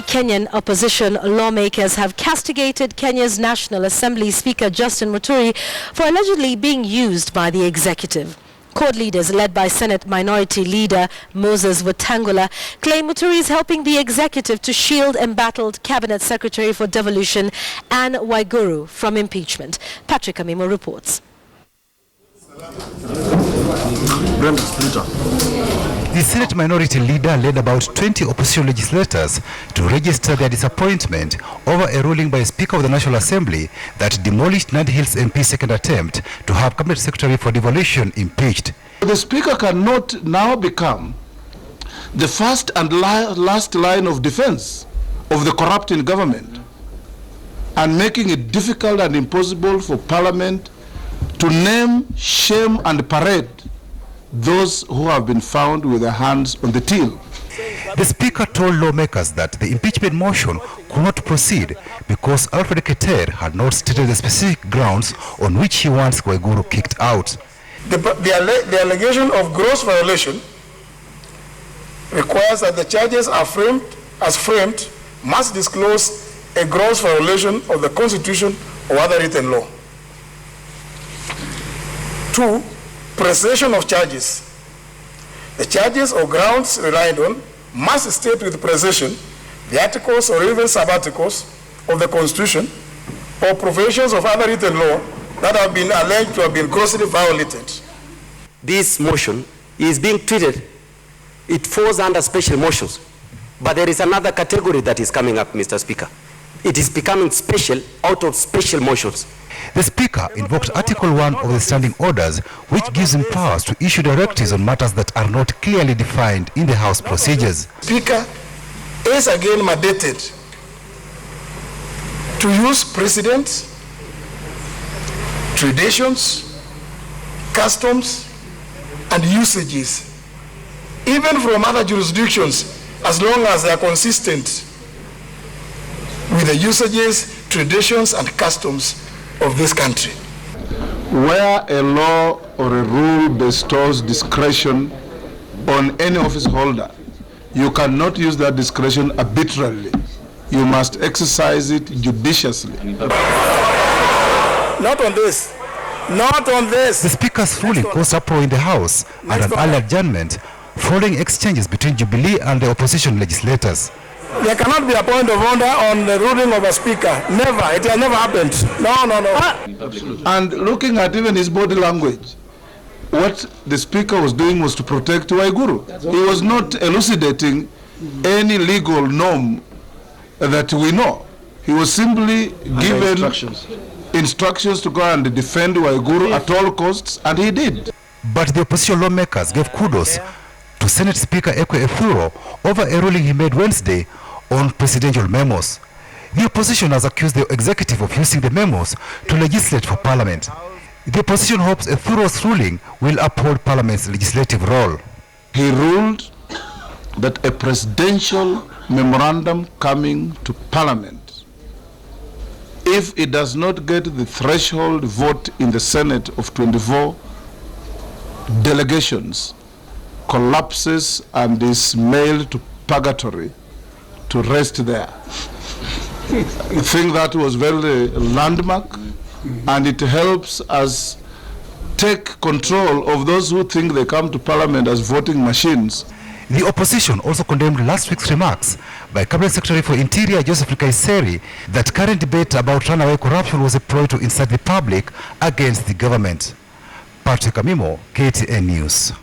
Kenyan opposition lawmakers have castigated Kenya's National Assembly Speaker Justin Muturi for allegedly being used by the executive. Court leaders led by Senate Minority Leader Moses Wetangula claim Muturi is helping the executive to shield embattled Cabinet Secretary for Devolution Anne Waiguru from impeachment. Patrick Amimo reports. The Senate Minority Leader led about 20 opposition legislators to register their disappointment over a ruling by Speaker of the National Assembly that demolished Nandi Hills MP's second attempt to have Cabinet Secretary for Devolution impeached. The Speaker cannot now become the first and last line of defense of the corrupting government and making it difficult and impossible for Parliament to name, shame and parade those who have been found with their hands on the till. The Speaker told lawmakers that the impeachment motion could not proceed because Alfred Keter had not stated the specific grounds on which he wants Waiguru kicked out. The allegation of gross violation requires that the charges are framed must disclose a gross violation of the Constitution or other written law. 2, precision of charges. The charges or grounds relied on must state with precision the articles or even sub-articles of the Constitution or provisions of other written law that have been alleged to have been grossly violated. This motion is being treated, it falls under special motions. But there is another category that is coming up, Mr. Speaker. It is becoming special out of special motions. The Speaker invoked Article 1 of the Standing Orders, which gives him powers to issue directives on matters that are not clearly defined in the House procedures. Speaker is again mandated to use precedents, traditions, customs, and usages, even from other jurisdictions, as long as they are consistent with the usages, traditions, and customs of this country. Where a law or a rule bestows discretion on any office holder, you cannot use that discretion arbitrarily. You must exercise it judiciously. Not on this. Not on this. The Speaker's ruling caused uproar in the House and an early adjournment following exchanges between Jubilee and the opposition legislators. There cannot be a point of order on the ruling of a speaker. Never. It has never happened. No. And looking at even his body language, what the Speaker was doing was to protect Waiguru. He was not elucidating any legal norm that we know. He was simply given instructions to go and defend Waiguru at all costs, and he did. But the opposition lawmakers gave kudos to Senate Speaker Ekwe Efuro over a ruling he made Wednesday on presidential memos. The opposition has accused the executive of using the memos to legislate for Parliament. The opposition hopes Efuro's ruling will uphold Parliament's legislative role. He ruled that a presidential memorandum coming to Parliament, if it does not get the threshold vote in the Senate of 24 delegations, collapses and is mailed to purgatory to rest there. I think that was very landmark, and it helps us take control of those who think they come to Parliament as voting machines. The opposition also condemned last week's remarks by Cabinet Secretary for Interior Joseph Kaiseri that current debate about runaway corruption was a ploy to incite the public against the government. Patrick Amimo, KTN News.